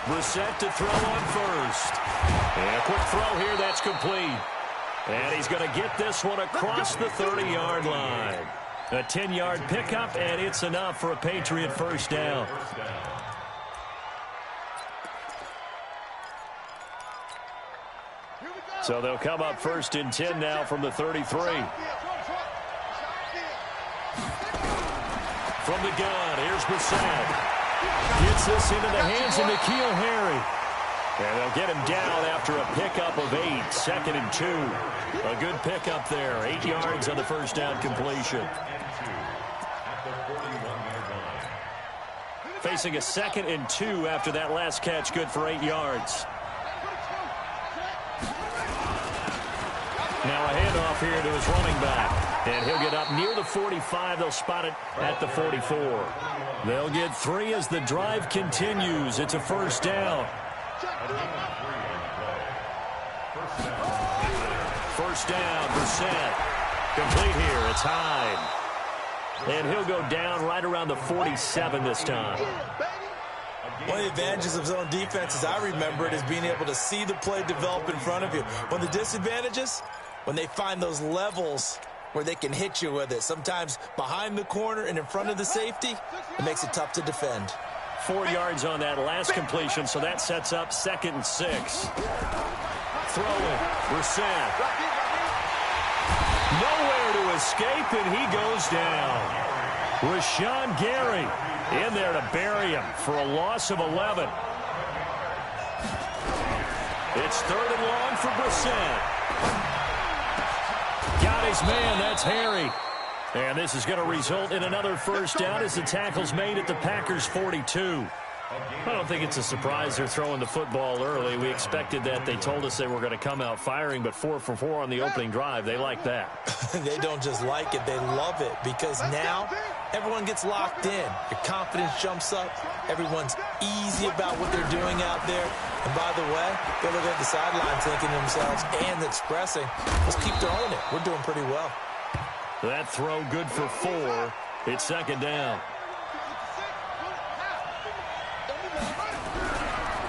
Brissett to throw on first. And a quick throw here, that's complete. And he's going to get this one across the 30-yard line. A 10-yard pickup, and it's enough for a Patriot first down. So they'll come up first and 10 now from the 33. From the gun, here's Brissett. Gets this into the hands of N'Keal Harry. And they'll get him down after a pickup of 8, 2nd and 2. A good pickup there, 8 yards on the first down completion. Facing a 2nd and 2 after that last catch, good for 8 yards. Now a handoff here to his running back. And he'll get up near the 45. They'll spot it at the 44. They'll get 3 as the drive continues. It's a first down. First down, Brissett. Complete here. It's Hyde. And he'll go down right around the 47 this time. One of the advantages of zone defense, as I remember it, is being able to see the play develop in front of you. One of the disadvantages, when they find those levels where they can hit you with it, sometimes behind the corner and in front of the safety, it makes it tough to defend. 4 yards on that last completion, so that sets up 2nd and 6. Throwing, Brissett. Nowhere to escape, and he goes down. Rashawn Gary in there to bury him for a loss of 11. It's 3rd and long for Brissett. Got his man, that's Harry. And this is going to result in another first down as the tackle's made at the Packers' 42. I don't think it's a surprise they're throwing the football early. We expected that. They told us they were going to come out firing, but 4 for 4 on the opening drive. They like that. They don't just like it, they love it, because now everyone gets locked in. Your confidence jumps up. Everyone's easy about what they're doing out there. And by the way, they're looking at the sideline thinking to themselves and expressing, let's keep throwing it. We're doing pretty well. That throw good for 4. It's 2nd down.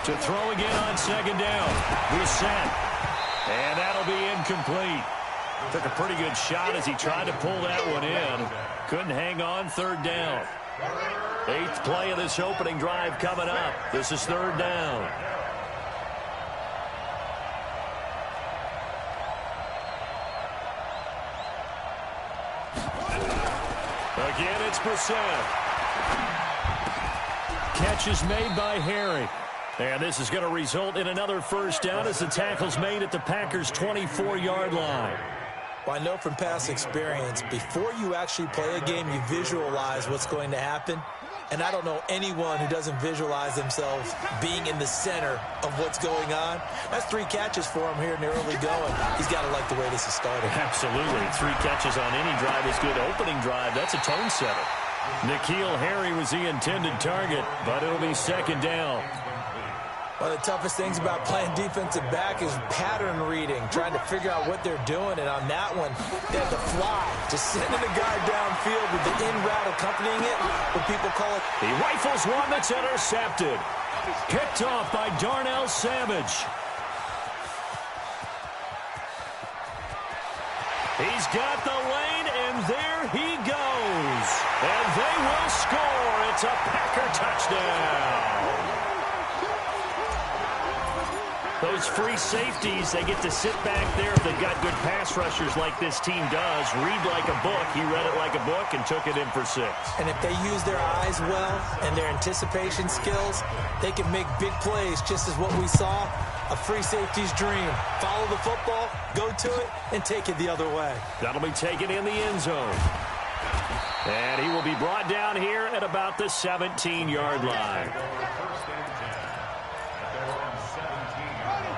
To throw again on 2nd down. Brissett. And that'll be incomplete. Took a pretty good shot as he tried to pull that one in. Couldn't hang on. 3rd down. 8th play of this opening drive coming up. This is 3rd down. Again, it's Brissett. Catch is made by Harry. And this is going to result in another first down as the tackle's made at the Packers' 24-yard line. Well, I know from past experience, before you actually play a game, you visualize what's going to happen. And I don't know anyone who doesn't visualize themselves being in the center of what's going on. That's 3 catches for him here in the early going. He's got to like the way this is started. Absolutely. 3 catches on any drive is good. Opening drive, that's a tone setter. N'Keal Harry was the intended target, but it'll be 2nd down. One of the toughest things about playing defensive back is pattern reading, trying to figure out what they're doing. And on that one, they had to fly, just sending a guy downfield with the in route accompanying it, what people call it. He rifles one that's intercepted. Picked off by Darnell Savage. He's got the lane, and there he goes. And they will score. It's a Packer touchdown. Those free safeties, they get to sit back there if they've got good pass rushers like this team does. Read like a book. He read it like a book and took it in for 6. And if they use their eyes well and their anticipation skills, they can make big plays, just as what we saw, a free safety's dream. Follow the football, go to it, and take it the other way. That'll be taken in the end zone. And he will be brought down here at about the 17-yard line.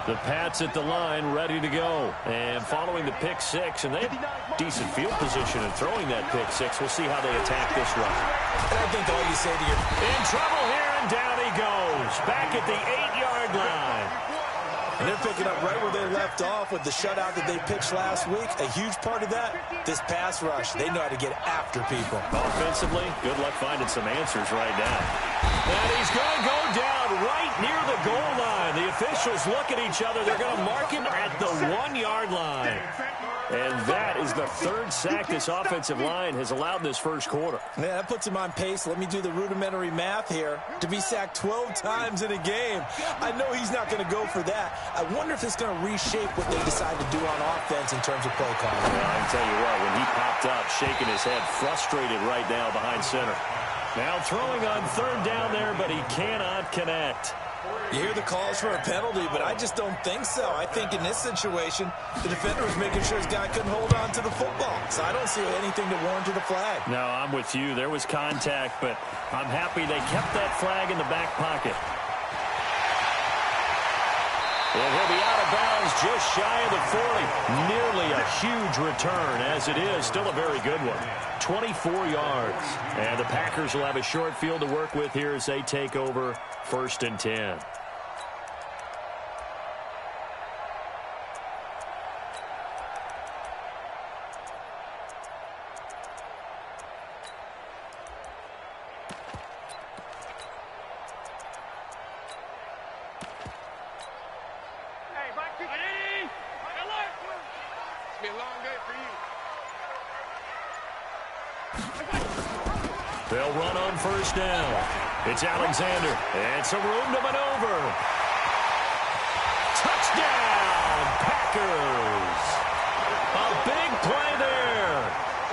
The Pats at the line, ready to go. And following the pick 6, and they have decent field position in throwing that pick 6. We'll see how they attack this run. And I think all you say to your... In trouble here, and down he goes. Back at the 8-yard line. And they're picking up right where they left off with the shutout that they pitched last week. A huge part of that, this pass rush. They know how to get after people. Offensively, good luck finding some answers right now. And he's going to go down right near the goal line. The officials look at each other. They're going to mark him at the 1-yard line. And that is the third sack this offensive line has allowed this first quarter. Yeah, that puts him on pace. Let me do the rudimentary math here. To be sacked 12 times in a game, I know he's not going to go for that. I wonder if it's going to reshape what they decide to do on offense in terms of play calling. Well, I can tell you what, when he popped up, shaking his head, frustrated right now behind center. Now throwing on third down there, but he cannot connect. You hear the calls for a penalty, but I just don't think so. I think in this situation, the defender was making sure his guy couldn't hold on to the football. So I don't see anything to warrant a flag. No, I'm with you. There was contact, but I'm happy they kept that flag in the back pocket. And he'll be out of bounds just shy of the 40. Nearly a huge return, as it is. Still a very good one. 24 yards. And the Packers will have a short field to work with here as they take over 1st and 10. They'll run on 1st down. It's Alexander. And some room to maneuver. Touchdown, Packers. A big play there.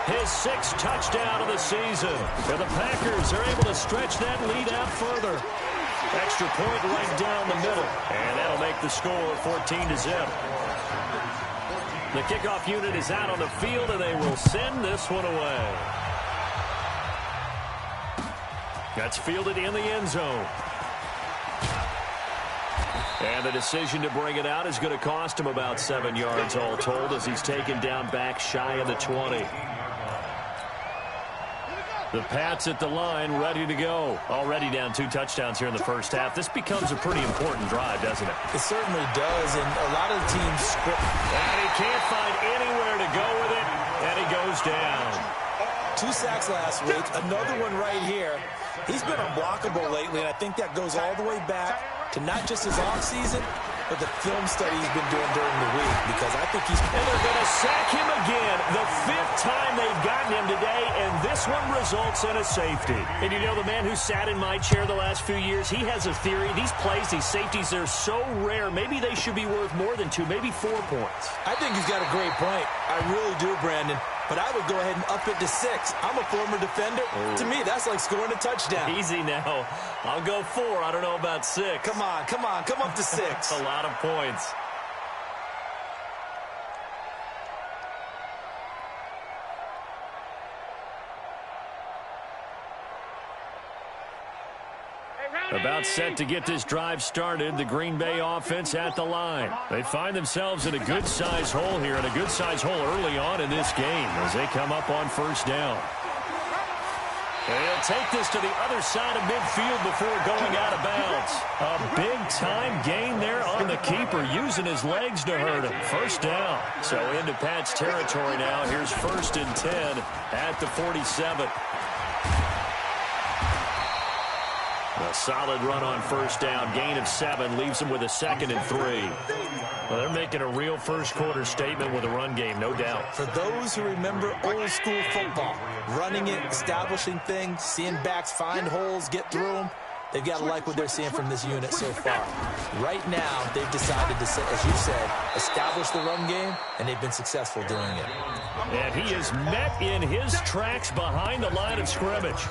His 6th touchdown of the season. And the Packers are able to stretch that lead out further. Extra point right down the middle. And that'll make the score 14-0. The kickoff unit is out on the field, and they will send this one away. That's fielded in the end zone. And the decision to bring it out is going to cost him about 7 yards all told as he's taken down back shy of the 20. The Pats at the line ready to go. Already down 2 touchdowns here in the first half. This becomes a pretty important drive, doesn't it? It certainly does, and a lot of the teams script. And he can't find anywhere to go with it, and he goes down. 2 sacks last week, another one right here. He's been unblockable lately, and I think that goes all the way back to not just his offseason, but the film study he's been doing during the week, because I think he's... And they're going to sack him again, the 5th time they've gotten him today, and this one results in a safety. And you know, the man who sat in my chair the last few years, he has a theory. These plays, these safeties, they're so rare. Maybe they should be worth more than 2, maybe 4 points. I think he's got a great point. I really do, Brandon. But I would go ahead and up it to 6. I'm a former defender. Oh. To me, that's like scoring a touchdown. Easy now. I'll go 4. I don't know about 6. Come on. Come up to 6. A lot of points. About set to get this drive started, the Green Bay offense at the line. They find themselves in a good-sized hole here, and a good-sized hole early on in this game as they come up on 1st down. They'll take this to the other side of midfield before going out of bounds. A big-time gain there on the keeper, using his legs to hurt him. 1st down. So into Pat's territory now. Here's 1st and 10 at the 47. A solid run on 1st down. Gain of 7 leaves them with a 2nd and 3. Well, they're making a real first-quarter statement with a run game, no doubt. For those who remember old-school football, running it, establishing things, seeing backs find holes, get through them, they've got to like what they're seeing from this unit so far. Right now, they've decided to, as you said, establish the run game, and they've been successful doing it. And he is met in his tracks behind the line of scrimmage.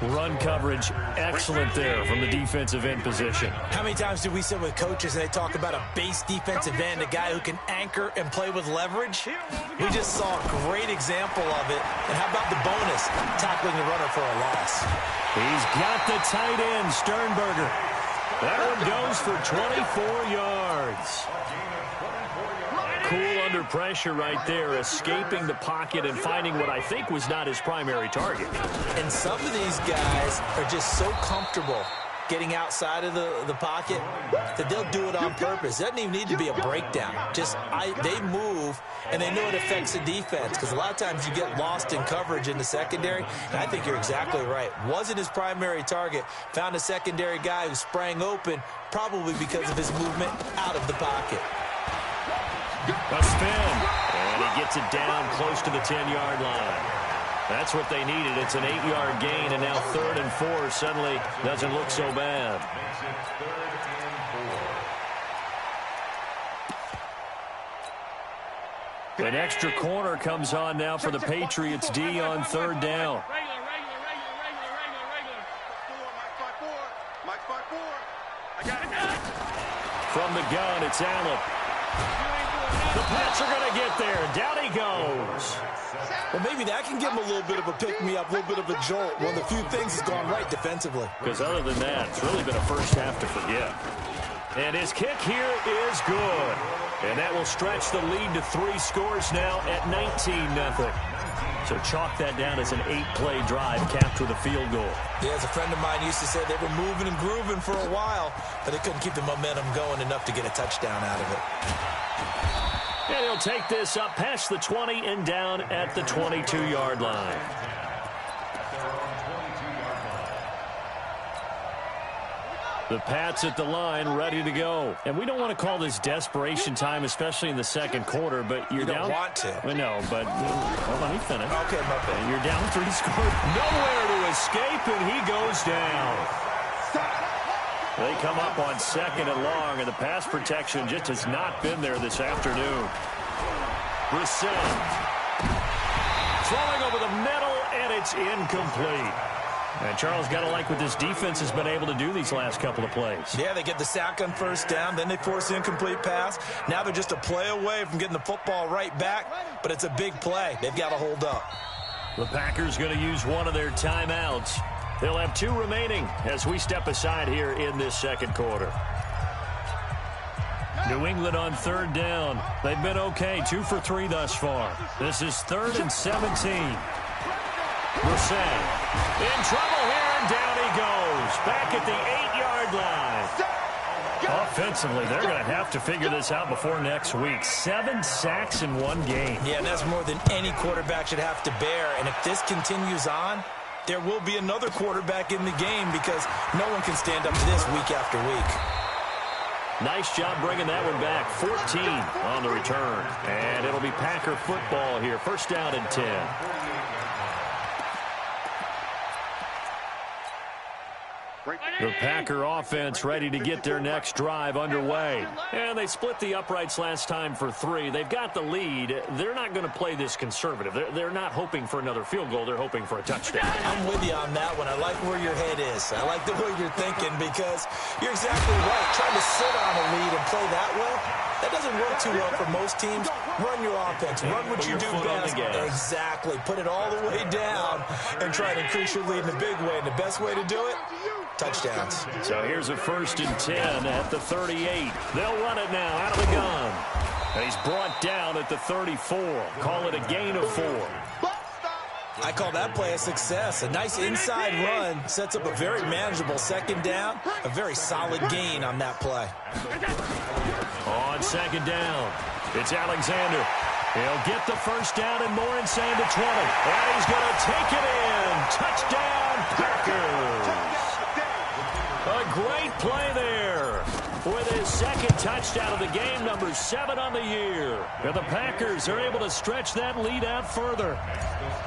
Run coverage, excellent there from the defensive end position. How many times do we sit with coaches and they talk about a base defensive end, a guy who can anchor and play with leverage? We just saw a great example of it. And how about the bonus, tackling the runner for a loss? He's got the tight end, Sternberger. That one goes for 24 yards. Cool under pressure right there, escaping the pocket and finding what I think was not his primary target. And some of these guys are just so comfortable getting outside of the pocket, that they'll do it on purpose. It doesn't even need to be a breakdown. Just they move, and they know it affects the defense, because a lot of times you get lost in coverage in the secondary, and I think you're exactly right. Wasn't his primary target. Found a secondary guy who sprang open, probably because of his movement out of the pocket. A spin, and he gets it down close to the 10-yard line. That's what they needed. It's an 8-yard gain, and now 3rd and 4 suddenly doesn't look so bad. An extra corner comes on now for the Patriots D on 3rd down. From the gun, it's Allen. The Pats are going to get there. Down he goes. Well, maybe that can give him a little bit of a pick-me-up, a little bit of a jolt. One of the few things has gone right defensively. Because other than that, it's really been a first half to forget. And his kick here is good. And that will stretch the lead to 3 scores now at 19-0. So chalk that down as an 8-play drive capped with a field goal. Yeah, as a friend of mine used to say, they were moving and grooving for a while, but they couldn't keep the momentum going enough to get a touchdown out of it. And he'll take this up past the 20 and down at the 22-yard line. The Pats at the line, ready to go. And we don't want to call this desperation time, especially in the second quarter, but you're down. You don't want to. I know, but well, let me finish. Okay, my bad. You're down 3 scores. Nowhere to escape, and he goes down. They come up on 2nd and long, and the pass protection just has not been there this afternoon. Brissett throwing over the middle, and it's incomplete. And Charles, got to like what this defense has been able to do these last couple of plays. Yeah, they get the sack on 1st down, then they force the incomplete pass. Now they're just a play away from getting the football right back, but it's a big play. They've got to hold up. The Packers going to use one of their timeouts. They'll have 2 remaining as we step aside here in this second quarter. New England on 3rd down. They've been okay, 2 for 3 thus far. This is 3rd and 17. Brissett in trouble here, and down he goes. Back at the 8-yard line. Offensively, they're going to have to figure this out before next week. 7 sacks in 1 game. Yeah, that's more than any quarterback should have to bear. And if this continues on, there will be another quarterback in the game, because no one can stand up to this week after week. Nice job bringing that one back. 14 on the return. And it'll be Packer football here. 1st down and 10. The Packer offense ready to get their next drive underway. And they split the uprights last time for 3. They've got the lead. They're not going to play this conservative. They're not hoping for another field goal. They're hoping for a touchdown. I'm with you on that one. I like where your head is. I like the way you're thinking, because you're exactly right. Trying to sit on a lead and play that well, that doesn't work too well for most teams. Run your offense. Run what you do best. Exactly. Put it all the way down and try to increase your lead in a big way. And the best way to do it, touchdowns. So here's a 1st and 10 at the 38. They'll run it now out of the gun. And he's brought down at the 34. Call it a gain of 4. I call that play a success. A nice inside run sets up a very manageable 2nd down. A very solid gain on that play. On 2nd down, it's Alexander. He'll get the 1st down and more inside the 20. And he's going to take it in. Touchdown, Packers. A great play there with his 2nd touchdown of the game, number 7 on the year. And the Packers are able to stretch that lead out further.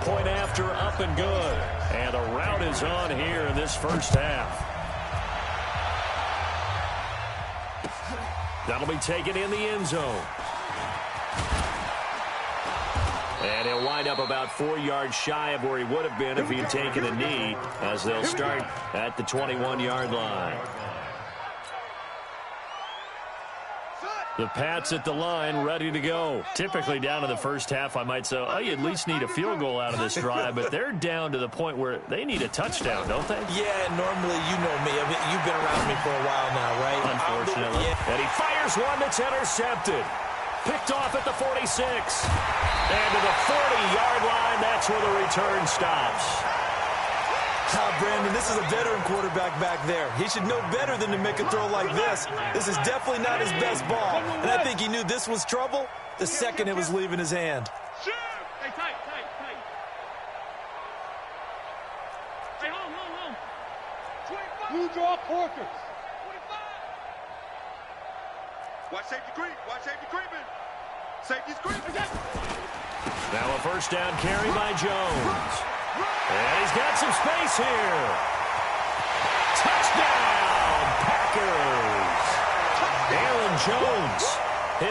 Point after, up and good. And a rout is on here in this 1st half. That'll be taken in the end zone. And he'll wind up about 4 yards shy of where he would have been if he had taken a knee, as they'll start at the 21-yard line. The Pats at the line, ready to go. Typically down in the 1st half, I might say, oh, you at least need a field goal out of this drive, but they're down to the point where they need a touchdown, don't they? Yeah, normally, you know me. I mean, you've been around me for a while now, right? Unfortunately. Yeah. And he fires one that's intercepted. Picked off at the 46. And to the 40-yard line, that's where the return stops. Brandon, this is a veteran quarterback back there. He should know better than to make a throw like this. This is definitely not his best ball. And I think he knew this was trouble the second it was leaving his hand. Hey, tight. Hey, hold. 25. Blue draw Porkers. 25. Watch safety creeping. Safety's creeping. Now a first down carry by Jones. And he's got some space here. Touchdown, Packers. Aaron Jones,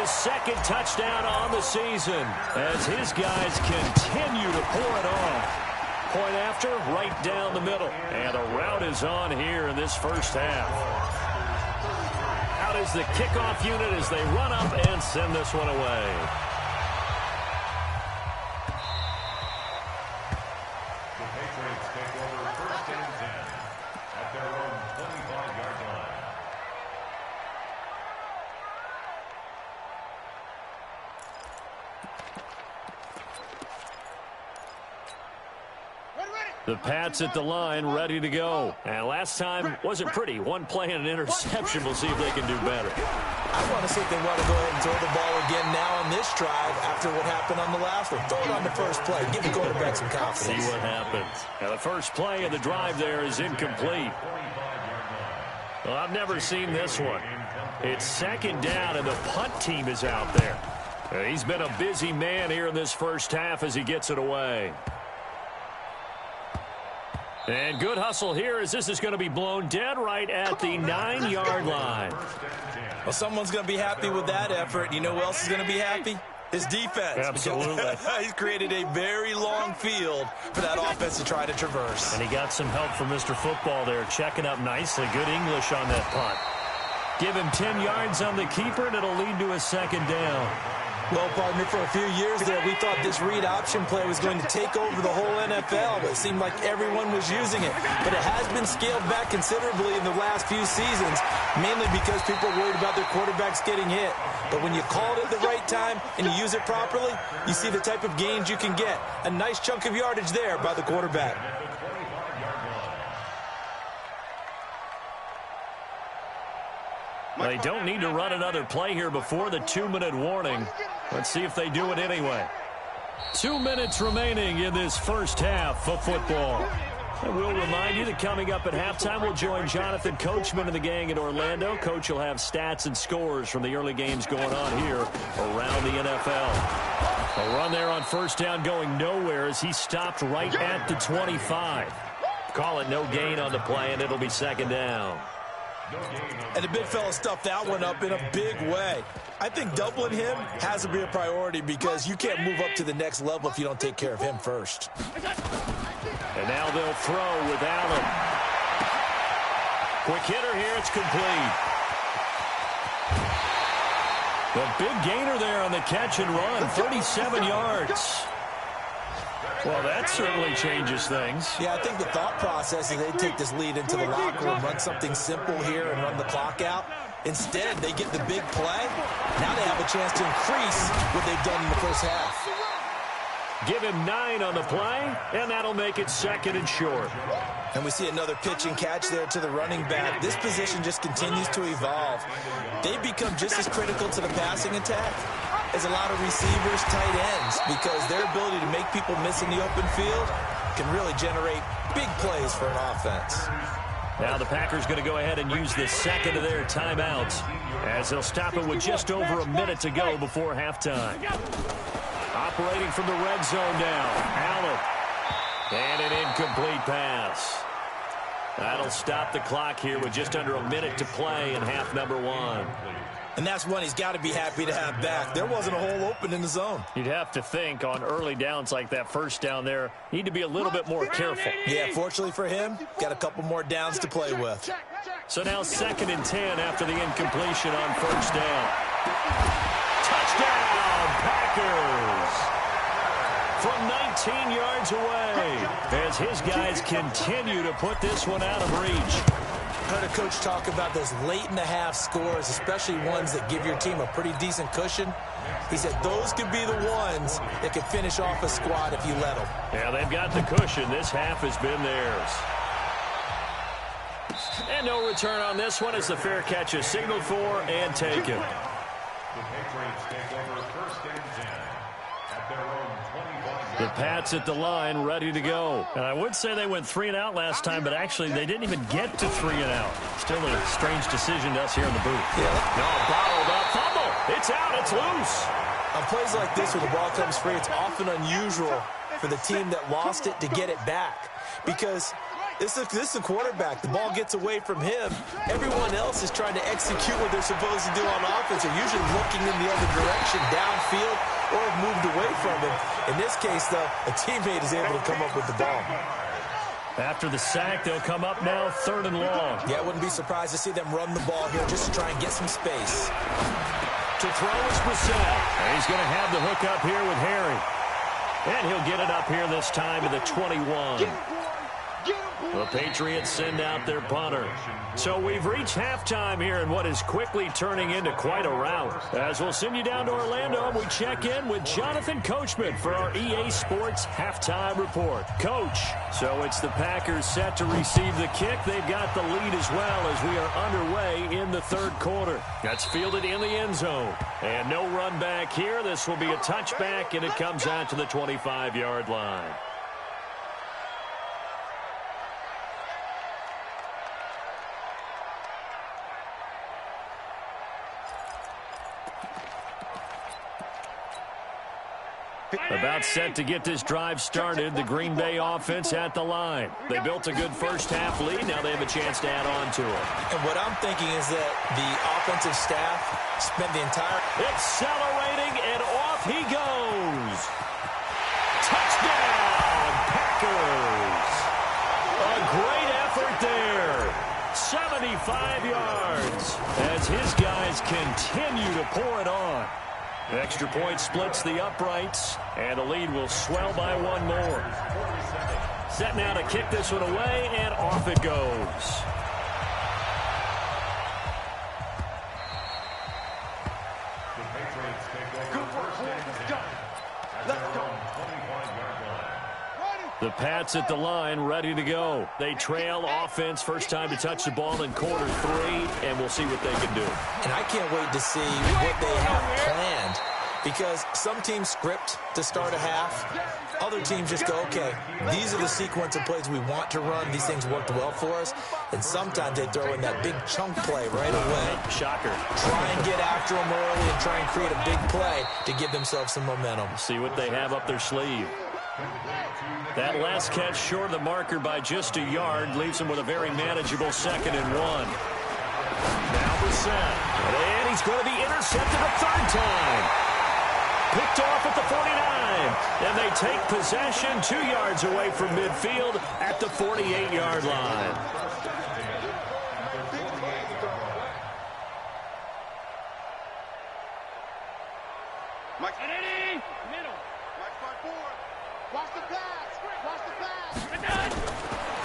his second touchdown on the season as his guys continue to pour it on. Point after, right down the middle. And the route is on here in this first half. Out is the kickoff unit as they run up and send this one away. The Pats at the line, ready to go. And last time wasn't pretty. One play and an interception. We'll see if they can do better. I want to see if they want to go ahead and throw the ball again now on this drive after what happened on the last one. Throw it on the first play. Give the quarterback some confidence. See what happens. Now the first play of the drive there is incomplete. Well, I've never seen this one. It's second down, and the punt team is out there. He's been a busy man here in this first half as he gets it away. And good hustle here as this is going to be blown dead right at the 9-yard line. Well, someone's going to be happy with that effort. You know who else is going to be happy? His defense. Absolutely. He's created a very long field for that offense to try to traverse. And he got some help from Mr. Football there, checking up nicely. Good English on that punt. Give him 10 yards on the keeper, and it'll lead to a second down. Well, partner, for a few years there, we thought this read option play was going to take over the whole NFL. It seemed like everyone was using it. But it has been scaled back considerably in the last few seasons, mainly because people are worried about their quarterbacks getting hit. But when you call it at the right time and you use it properly, you see the type of gains you can get. A nice chunk of yardage there by the quarterback. They don't need to run another play here before the 2-minute warning. Let's see if they do it anyway. 2 minutes remaining in this first half of football. And we'll remind you that coming up at halftime, we'll join Jonathan Coachman and the gang in Orlando. Coach will have stats and scores from the early games going on here around the NFL. A run there on first down going nowhere as he stopped right at the 25. Call it no gain on the play, and it'll be second down. And the big fella stuffed that one up in a big way. I think doubling him has to be a priority because you can't move up to the next level if you don't take care of him first. And now they'll throw with Allen. Quick hitter here, it's complete. The big gainer there on the catch and run, 37 yards. Well, that certainly changes things. Yeah, I think the thought process is they take this lead into the locker room, run something simple here and run the clock out. Instead, they get the big play. Now they have a chance to increase what they've done in the first half. Give him 9 on the play, and that'll make it second and short. And we see another pitch and catch there to the running back. This position just continues to evolve. They become just as critical to the passing attack as a lot of receivers, tight ends, because their ability to make people miss in the open field can really generate big plays for an offense. Now the Packers going to go ahead and use the second of their timeouts as they'll stop it with just over a minute to go before halftime. Operating from the red zone now, Allen. And an incomplete pass. That'll stop the clock here with just under a minute to play in half number 1. And that's one he's got to be happy to have back. There wasn't a hole open in the zone. You'd have to think on early downs like that first down there, need to be a little bit more careful. Yeah, fortunately for him, got a couple more downs to play with. So now 2nd and 10 after the incompletion on first down. Touchdown, Packers! From 19 yards away as his guys continue to put this one out of reach. I heard a coach talk about those late-in-the-half scores, especially ones that give your team a pretty decent cushion. He said those could be the ones that could finish off a squad if you let them. Yeah, they've got the cushion. This half has been theirs. And no return on this one as the fair catch is signaled for and taken. The Pats at the line, ready to go. And I would say they went 3 and out last time, but actually they didn't even get to 3 and out. Still a strange decision to us here in the booth. Yeah. No, bottled up. Fumble. It's out. It's loose. On plays like this, when the ball comes free, it's often unusual for the team that lost it to get it back. Because this is a quarterback. The ball gets away from him. Everyone else is trying to execute what they're supposed to do on offense. They're usually looking in the other direction, downfield, or have moved away from him. In this case, though, a teammate is able to come up with the ball. After the sack, they'll come up now 3rd and long. Yeah, I wouldn't be surprised to see them run the ball here just to try and get some space. To throw is Brissett. And he's going to have the hook up here with Harry. And he'll get it up here this time to the 21. The Patriots send out their punter. So we've reached halftime here in what is quickly turning into quite a rout. As we'll send you down to Orlando, we check in with Jonathan Coachman for our EA Sports Halftime Report. Coach, so it's the Packers set to receive the kick. They've got the lead as well as we are underway in the 3rd quarter. That's fielded in the end zone. And no run back here. This will be a touchback, and it comes out to the 25-yard line. About set to get this drive started, the Green Bay offense at the line. They built a good first-half lead. Now they have a chance to add on to it. And what I'm thinking is that the offensive staff spent the entire... Accelerating, and off he goes. Touchdown, Packers. A great effort there. 75 yards as his guys continue to pour it on. Extra point splits the uprights, and the lead will swell by 1 more. Set now to kick this one away, and off it goes. The Pats at the line, ready to go. They trail offense, first time to touch the ball in quarter 3, and we'll see what they can do. And I can't wait to see what they have planned, because some teams script to start a half. Other teams just go, okay, these are the sequence of plays we want to run. These things worked well for us. And sometimes they throw in that big chunk play right away. Shocker. Try and get after them early and try and create a big play to give themselves some momentum. See what they have up their sleeve. That last catch short of the marker by just a yard leaves him with a very manageable 2nd and 1. Now Brissett. And he's going to be intercepted a 3rd time. Picked off at the 49. And they take possession 2 yards away from midfield at the 48-yard line. Mike Kennedy, middle. Mike 5-4. Watch the pass. Watch the pass.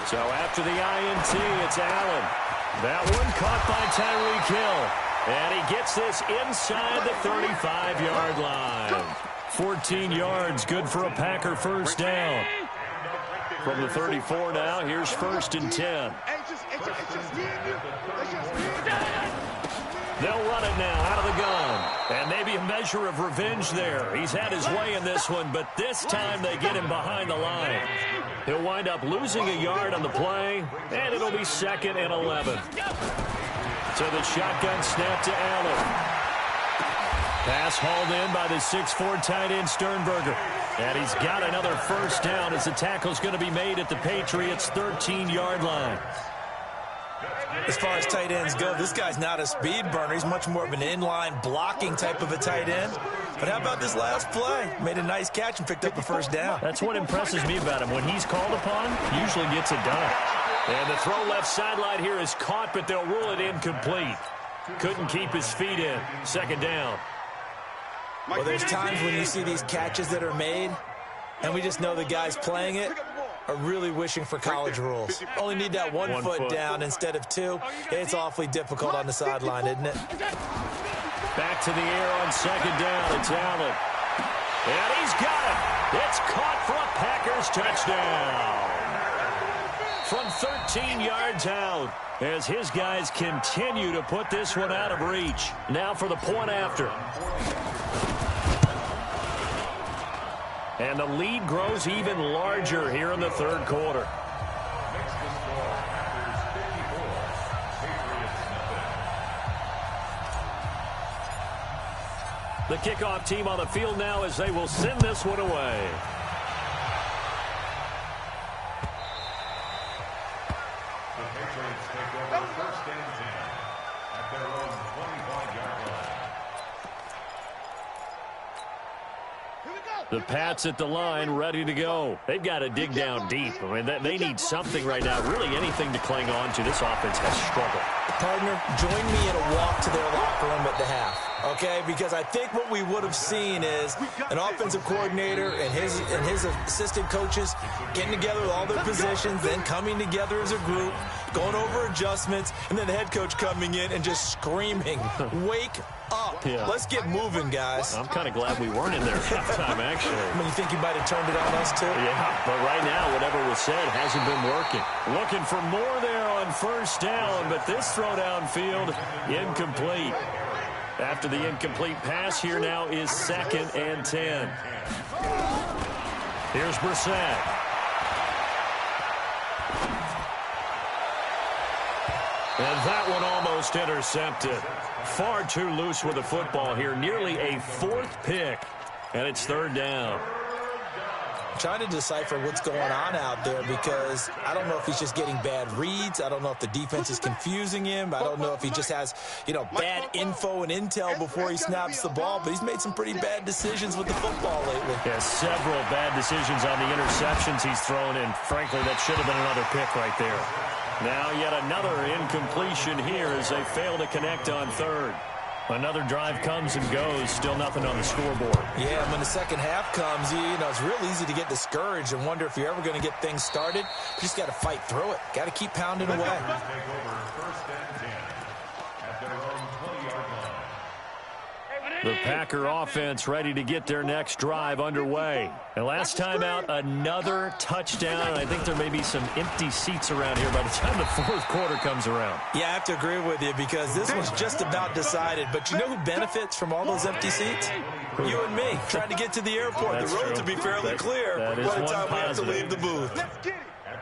So after the INT, it's Allen. That one caught by Tyreek Hill. And he gets this inside the 35-yard line. 14 yards, good for a Packer first down. From the 34 now, here's 1st and 10. They'll run it now out of the gun. And maybe a measure of revenge there. He's had his way in this one, but this time they get him behind the line. He'll wind up losing a yard on the play, and it'll be 2nd and 11. So the shotgun snap to Allen. Pass hauled in by the 6'4" tight end Sternberger. And he's got another first down as the tackle's going to be made at the Patriots' 13-yard line. As far as tight ends go, this guy's not a speed burner. He's much more of an inline blocking type of a tight end. But how about this last play? Made a nice catch and picked up a first down. That's what impresses me about him. When he's called upon, usually gets it done. And the throw left sideline here is caught, but they'll rule it incomplete. Couldn't keep his feet in. 2nd down. Well, there's times when you see these catches that are made, and we just know the guys playing it are really wishing for college rules. Only need that one foot down instead of 2. It's awfully difficult on the sideline, isn't it? Back to the air on 2nd down. It's Allen. And he's got it. It's caught for a Packers touchdown. from 13 yards out as his guys continue to put this one out of reach. Now for the point after. And the lead grows even larger here in the third quarter. The kickoff team on the field now as they will send this one away. The Patriots take over first and 10 at their own 25-yard line. The Pats at the line, ready to go. They've got to dig down deep. I mean, they need something right now, really anything to cling on to. This offense has struggled. Partner, join me in a walk to their locker room at the half. Okay, because I think what we would have seen is an offensive coordinator and his assistant coaches getting together with all their positions, then coming together as a group, going over adjustments, and then the head coach coming in and just screaming, "Wake up. Yeah. Let's get moving, guys." I'm kind of glad we weren't in there at halftime, actually. I mean, you think you might have turned it on us, too? Yeah, but right now, whatever was said hasn't been working. Looking for more there on first down, but this throw downfield, incomplete. After the incomplete pass, here now is 2nd and 10. Here's Brissett. And that one almost intercepted. Far too loose with the football here. Nearly a 4th pick. And it's 3rd down. Trying to decipher what's going on out there because I don't know if he's just getting bad reads. I don't know if the defense is confusing him. I don't know if he just has, bad info and intel before he snaps the ball. But he's made some pretty bad decisions with the football lately. Yeah, several bad decisions on the interceptions he's thrown, and frankly, that should have been another pick right there. Now yet another incompletion here as they fail to connect on 3rd. Another drive comes and goes, still nothing on the scoreboard. Yeah, when the second half comes, it's real easy to get discouraged and wonder if you're ever going to get things started. You just got to fight through it. Got to keep pounding away. Take over first and 10 at their own 20-yard line. The Packer offense ready to get their next drive underway. And last time out, another touchdown. And I think there may be some empty seats around here by the time the 4th quarter comes around. Yeah, I have to agree with you because this was just about decided. But you know who benefits from all those empty seats? You and me, trying to get to the airport. That's the roads true. will be fairly clear by the time we have to leave the booth. At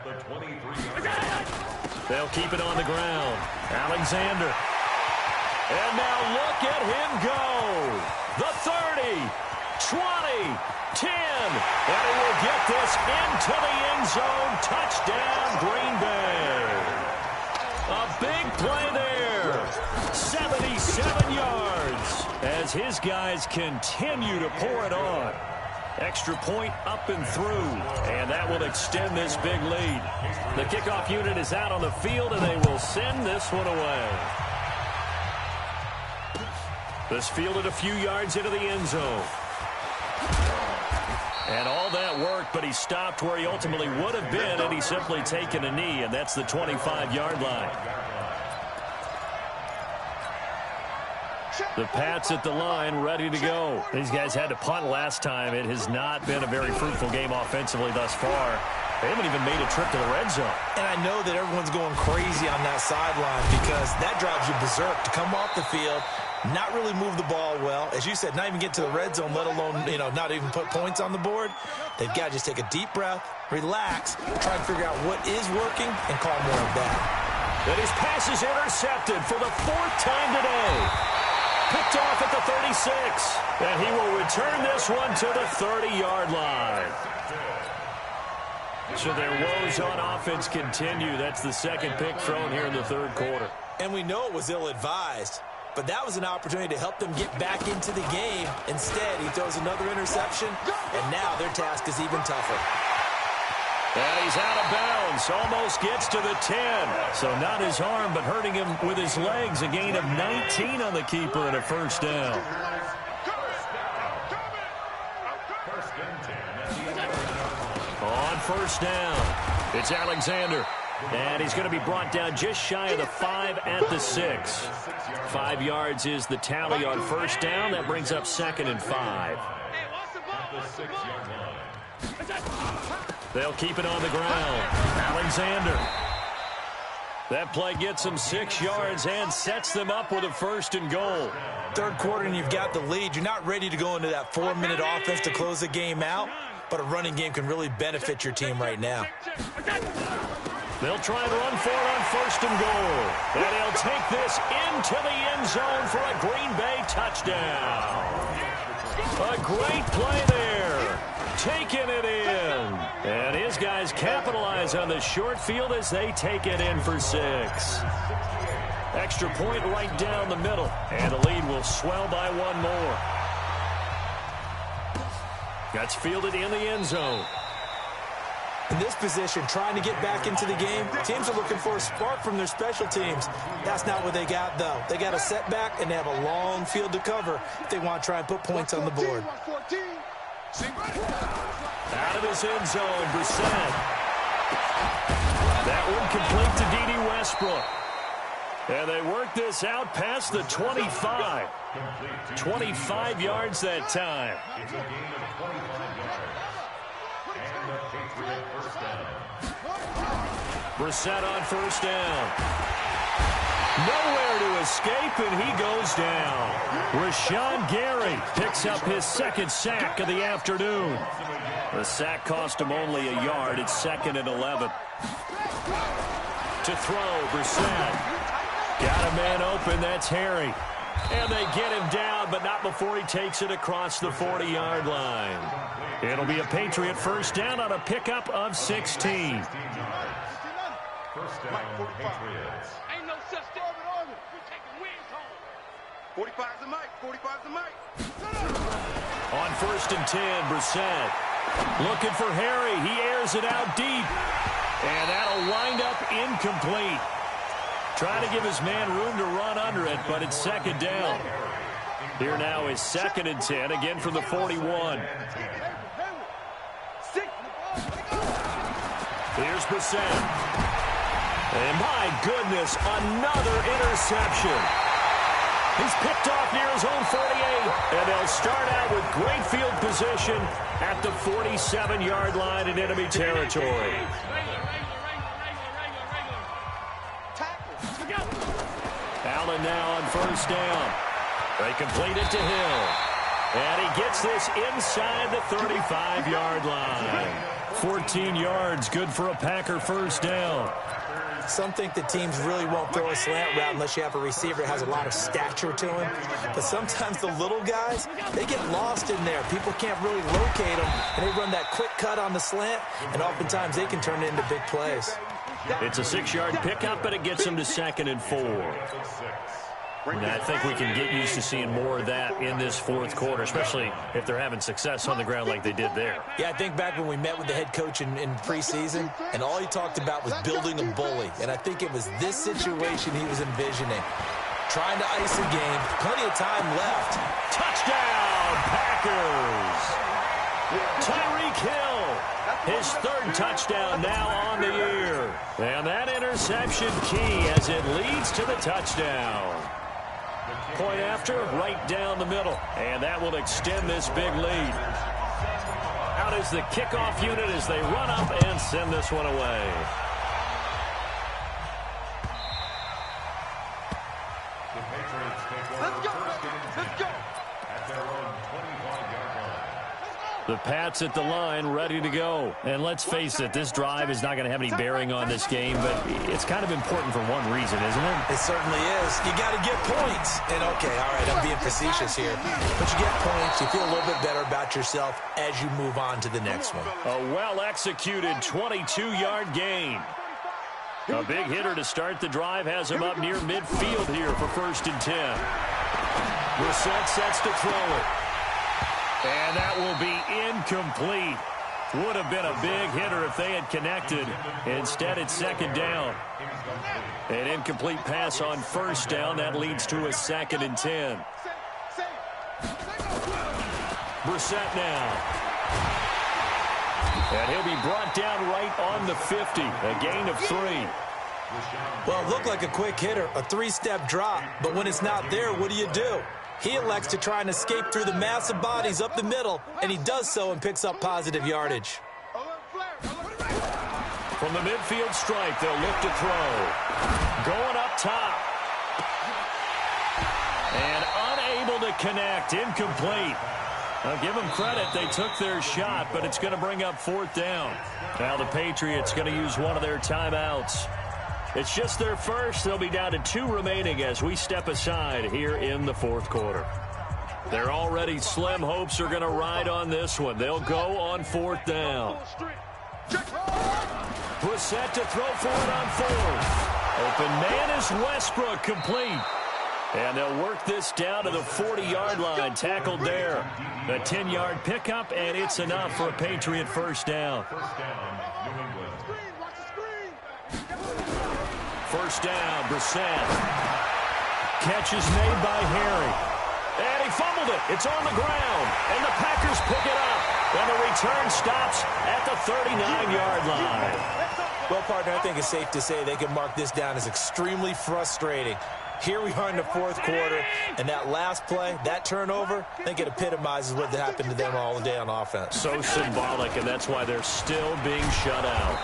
the 23-yard line. They'll keep it on the ground. Alexander. And now look at him go. The 30, 20, 10. And he will get this into the end zone. Touchdown, Green Bay. A big play there. 77 yards as his guys continue to pour it on. Extra point up and through, and that will extend this big lead. The kickoff unit is out on the field, and they will send this one away. This fielded a few yards into the end zone. And all that worked, but he stopped where he ultimately would have been had he simply taken a knee, and that's the 25-yard line. The Pats at the line, ready to go. These guys had to punt last time. It has not been a very fruitful game offensively thus far. They haven't even made a trip to the red zone. And I know that everyone's going crazy on that sideline because that drives you berserk to come off the field, not really move the ball well. As you said, not even get to the red zone, let alone, not even put points on the board. They've got to just take a deep breath, relax, try and figure out what is working, and call more of that. And his pass is intercepted for the 4th time today. Picked off at the 36. And he will return this one to the 30-yard line. So their woes on offense continue. That's the 2nd pick thrown here in the 3rd quarter. And we know it was ill-advised. But that was an opportunity to help them get back into the game. Instead, he throws another interception, and now their task is even tougher. And he's out of bounds. Almost gets to the 10. So not his arm, but hurting him with his legs. A gain of 19 on the keeper and a 1st down. On 1st down, it's Alexander. And he's going to be brought down just shy of the 5 at the 6. 5 yards is the tally on 1st down. That brings up 2nd and 5. They'll keep it on the ground. Alexander. That play gets them 6 yards and sets them up with a 1st and goal. Third quarter and you've got the lead. You're not ready to go into that 4-minute offense to close the game out, but a running game can really benefit your team right now. They'll try and run for it on 1st and goal. And they'll take this into the end zone for a Green Bay touchdown. A great play there. Taking it in. And his guys capitalize on the short field as they take it in for 6. Extra point right down the middle. And the lead will swell by 1 more. That's fielded in the end zone. In this position, trying to get back into the game, teams are looking for a spark from their special teams. That's not what they got, though. They got a setback, and they have a long field to cover if they want to try and put points on the board. Out of his end zone, Brissett. That one complete to D.D. Westbrook. And they work this out past the 25. 25 yards that time. It's a gain of 25 yards. And the Patriot first down. Brissett on 1st down. Nowhere to escape, and he goes down. Rashawn Gary picks up his 2nd sack of the afternoon. The sack cost him only a yard. It's 2nd and 11. To throw, Brissett. Got a man open, that's Harry. And they get him down, but not before he takes it across the 40-yard line. It'll be a Patriot 1st down on a pickup of 16. 1st down, Patriots. Ain't no such thing. We're taking wins home. 45's the mic. 45's the mic. On 1st and 10, Brissett. Looking for Harry. He airs it out deep. And that'll wind up incomplete. Trying to give his man room to run under it, but it's 2nd down. Here now is 2nd and 10, again from the 41. Here's Brissett. And my goodness, another interception. He's picked off near his own 48, and they'll start out with great field position at the 47-yard line in enemy territory. Allen now on 1st down. They complete it to Hill. And he gets this inside the 35-yard line. 14 yards, good for a Packer 1st down. Some think that teams really won't throw a slant route unless you have a receiver that has a lot of stature to him. But sometimes the little guys, they get lost in there. People can't really locate them, and they run that quick cut on the slant, and oftentimes they can turn it into big plays. It's a 6-yard pickup, but it gets them to 2nd and 4. And I think we can get used to seeing more of that in this 4th quarter, especially if they're having success on the ground like they did there. Yeah, I think back when we met with the head coach in preseason, and all he talked about was building a bully. And I think it was this situation he was envisioning. Trying to ice a game, plenty of time left. Touchdown, Packers! Tyreek Hill, his 3rd touchdown now on the year. And that interception key as it leads to the touchdown. Point after, right down the middle. And that will extend this big lead. Out is the kickoff unit as they run up and send this one away. The Patriots take over 1st and 10 at their own 25-yard line. The Pats at the line, ready to go. And let's face it, this drive is not going to have any bearing on this game, but it's kind of important for one reason, isn't it? It certainly is. You got to get points. And, okay, all right, I'm being facetious here. But you get points, you feel a little bit better about yourself as you move on to the next one. A well-executed 22-yard gain. A big hitter to start the drive has him up near midfield here for 1st and 10. Brissett sets to throw it. And that will be incomplete. Would have been a big hitter if they had connected. Instead, it's 2nd down. An incomplete pass on 1st down. That leads to a 2nd and 10. Brissett now. And he'll be brought down right on the 50. A gain of 3. Well, it looked like a quick hitter, a 3-step drop. But when it's not there, what do? He elects to try and escape through the massive bodies up the middle, and he does so and picks up positive yardage. From the midfield stripe, they'll look to throw. Going up top. And unable to connect. Incomplete. Now, give them credit. They took their shot, but it's going to bring up 4th down. Now the Patriots going to use one of their timeouts. It's just their first. They'll be down to 2 remaining as we step aside here in the 4th quarter. Their already slim hopes are going to ride on this one. They'll go on 4th down. Brissett to throw for it on 4th. Open man is Westbrook, complete. And they'll work this down to the 40-yard line. Tackled there. A 10-yard pickup, and it's enough for a Patriot 1st down. 1st down, Brissett. Catch is made by Harry. And he fumbled it. It's on the ground. And the Packers pick it up. And the return stops at the 39-yard line. Well, partner, I think it's safe to say they can mark this down as extremely frustrating. Here we are in the 4th quarter, and that last play, that turnover, I think it epitomizes what happened to them all day on offense. So symbolic, and that's why they're still being shut out.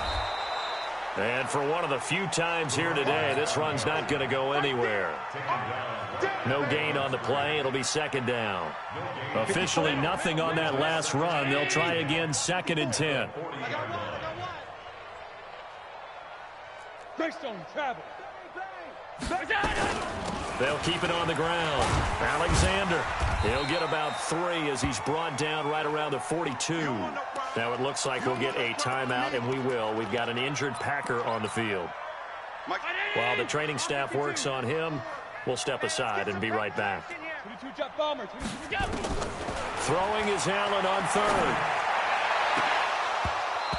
And for one of the few times here today, this run's not going to go anywhere. No gain on the play. It'll be 2nd down. Officially nothing on that last run. They'll try again 2nd and 10. Greystone travel. They'll keep it on the ground. Alexander, he'll get about 3 as he's brought down right around the 42. Now it looks like we'll get a timeout, and we will. We've got an injured Packer on the field. While the training staff works on him, we'll step aside and be right back. Throwing is Allen on 3rd.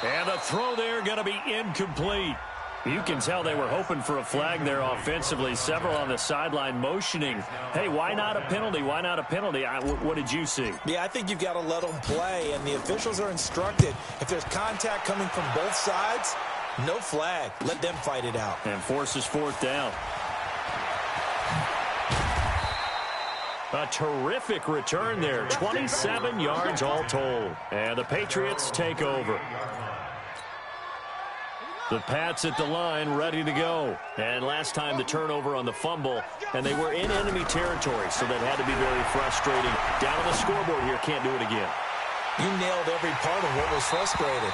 And the throw there going to be incomplete. You can tell they were hoping for a flag there offensively. Several on the sideline motioning, hey, why not a penalty? Why not a penalty? What did you see? Yeah, I think you've got to let them play, and the officials are instructed. If there's contact coming from both sides, no flag. Let them fight it out. And forces 4th down. A terrific return there. 27 yards all told. And the Patriots take over. The Pats at the line, ready to go. And last time the turnover on the fumble, and they were in enemy territory, so that had to be very frustrating. Down on the scoreboard here, can't do it again. You nailed every part of what was frustrating.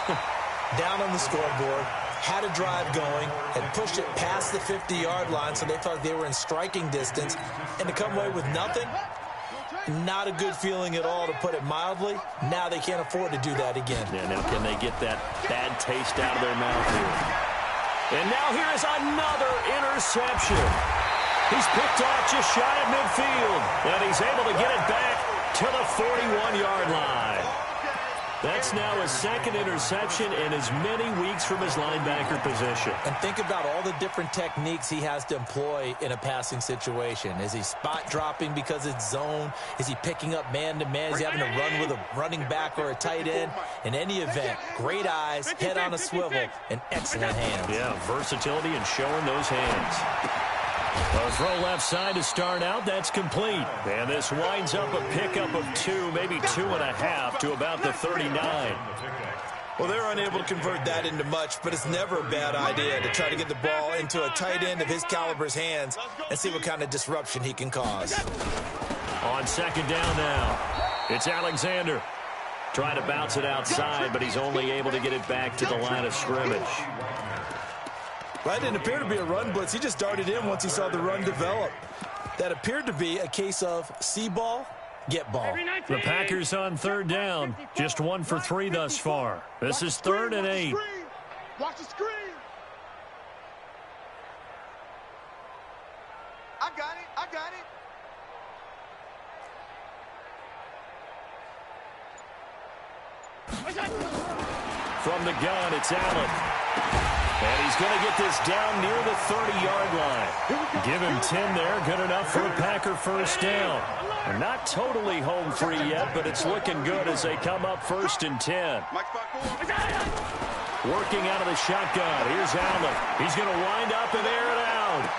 Down on the scoreboard, had a drive going, had pushed it past the 50-yard line, so they thought they were in striking distance, and to come away with nothing, not a good feeling at all, to put it mildly. Now they can't afford to do that again. Yeah, now can they get that bad taste out of their mouth here? And now here is another interception. He's picked off just shy of midfield, and he's able to get it back to the 41-yard line. That's now his 2nd interception in as many weeks from his linebacker position. And think about all the different techniques he has to employ in a passing situation. Is he spot dropping because it's zone? Is he picking up man-to-man? Is he having to run with a running back or a tight end? In any event, great eyes, head on a swivel, and excellent hands. Yeah, versatility and showing those hands. A throw left side to start out. That's complete. And this winds up a pickup of 2, maybe 2.5 to about the 39. Well, they're unable to convert that into much, but it's never a bad idea to try to get the ball into a tight end of his caliber's hands and see what kind of disruption he can cause. On 2nd down now, it's Alexander. Trying to bounce it outside, but he's only able to get it back to the line of scrimmage. That didn't appear to be a run blitz. He just darted in once he saw the run develop. That appeared to be a case of see ball, get ball. The Packers on 3rd down. Just 1 for 3 thus far. This is 3rd and 8. Watch the screen. I got it. I got it. From the gun, it's Allen. And he's going to get this down near the 30-yard line. Give him 10 there. Good enough for a Packer 1st down. And not totally home free yet, but it's looking good as they come up 1st and 10. Working out of the shotgun. Here's Allen. He's going to wind up and air it out.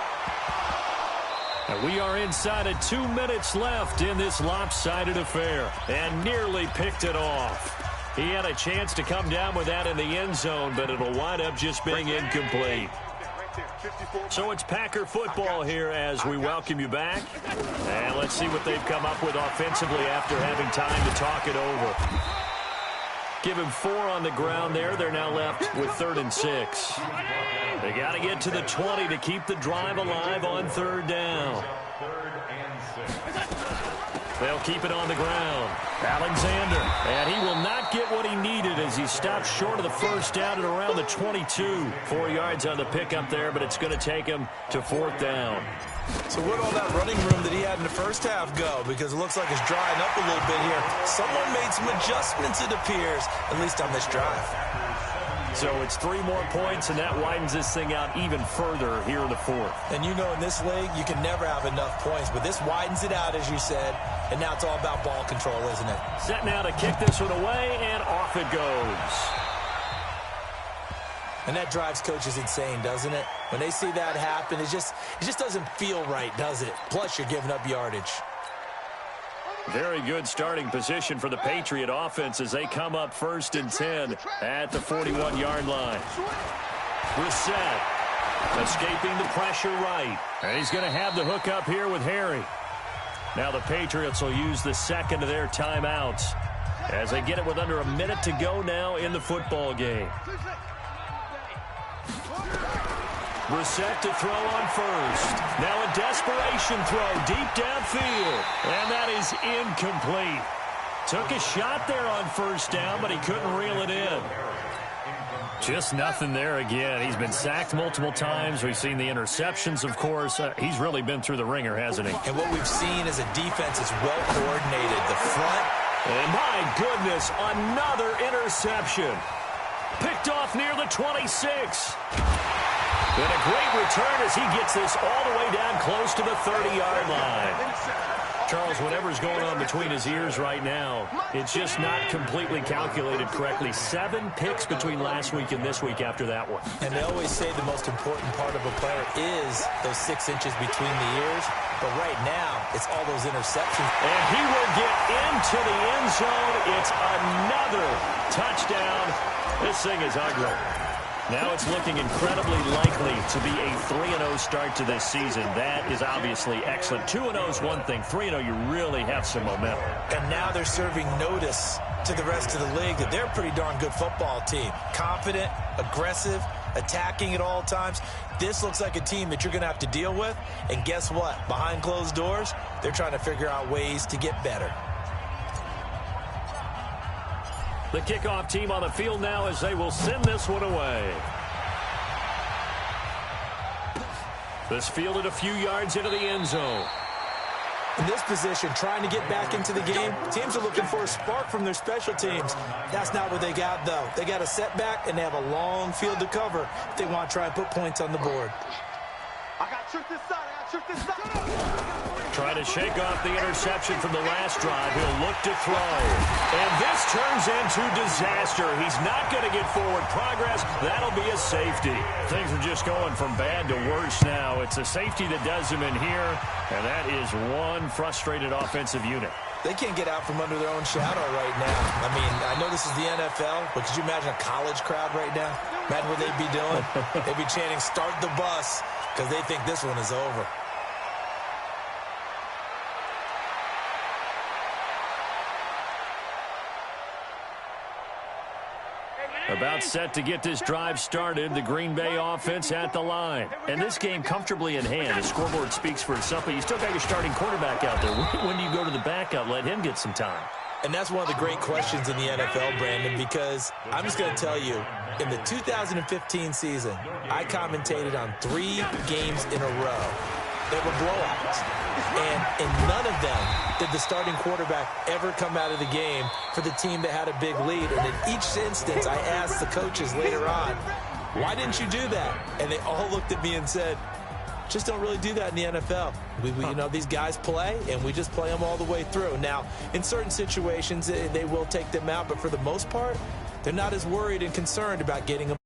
And we are inside of 2 minutes left in this lopsided affair. And nearly picked it off. He had a chance to come down with that in the end zone, but it'll wind up just being incomplete. So it's Packer football here as we welcome you back. And let's see what they've come up with offensively after having time to talk it over. Give him 4 on the ground there. They're now left with 3rd and 6. They got to get to the 20 to keep the drive alive on 3rd down. They'll keep it on the ground. Alexander, and he will not get what he needed as he stopped short of the first down at around the 22. 4 yards on the pickup there, but it's going to take him to 4th down. So where'd all that running room that he had in the first half go? Because it looks like it's drying up a little bit here. Someone made some adjustments, it appears, at least on this drive. So it's 3 more points, and that widens this thing out even further here in the 4th. And you know in this league, you can never have enough points, but this widens it out, as you said, and now it's all about ball control, isn't it? Set now to kick this one away, and off it goes. And that drives coaches insane, doesn't it? When they see that happen, it just doesn't feel right, does it? Plus, you're giving up yardage. Very good starting position for the Patriot offense as they come up 1st and 10 at the 41-yard line. Brissett escaping the pressure right. And he's going to have the hook up here with Harry. Now the Patriots will use the second of their timeouts as they get it with under a minute to go now in the football game. Brissett to throw on 1st. Now a desperation throw deep downfield. And that is incomplete. Took a shot there on 1st down, but he couldn't reel it in. Just nothing there again. He's been sacked multiple times. We've seen the interceptions, of course. He's really been through the ringer, hasn't he? And what we've seen is a defense that's well coordinated. The front. And my goodness, another interception. Picked off near the 26. And a great return as he gets this all the way down close to the 30-yard line. Charles, whatever's going on between his ears right now, it's just not completely calculated correctly. 7 picks between last week and this week after that one. And they always say the most important part of a player is those 6 inches between the ears. But right now, it's all those interceptions. And he will get into the end zone. It's another touchdown. This thing is ugly. Now it's looking incredibly likely to be a 3-0 start to this season. That is obviously excellent. 2-0 is one thing. 3-0, you really have some momentum. And now they're serving notice to the rest of the league that they're a pretty darn good football team. Confident, aggressive, attacking at all times. This looks like a team that you're going to have to deal with. And guess what? Behind closed doors, they're trying to figure out ways to get better. The kickoff team on the field now as they will send this one away. This fielded a few yards into the end zone. In this position, trying to get back into the game, teams are looking for a spark from their special teams. That's not what they got, though. They got a setback, and they have a long field to cover if they want to try and put points on the board. I got trick this side. Trying to shake off the interception from the last drive. He'll look to throw. And this turns into disaster. He's not going to get forward progress. That'll be a safety. Things are just going from bad to worse now. It's a safety that does him in here, and that is one frustrated offensive unit. They can't get out from under their own shadow right now. I mean, I know this is the NFL, but could you imagine a college crowd right now? Imagine what they'd be doing. They'd be chanting, "Start the bus," because they think this one is over. About set to get this drive started, the Green Bay offense at the line. And this game comfortably in hand. The scoreboard speaks for itself, but you still got your starting quarterback out there. When do you go to the backup? Let him get some time. And that's one of the great questions in the NFL, Brandon, because I'm just going to tell you, in the 2015 season, I commentated on 3 games in a row. They were blowouts. And in none of them did the starting quarterback ever come out of the game for the team that had a big lead. And in each instance, I asked the coaches later on, why didn't you do that? And they all looked at me and said, just don't really do that in the NFL. You know, these guys play, and we just play them all the way through. Now, in certain situations, they will take them out, but for the most part, they're not as worried and concerned about getting them.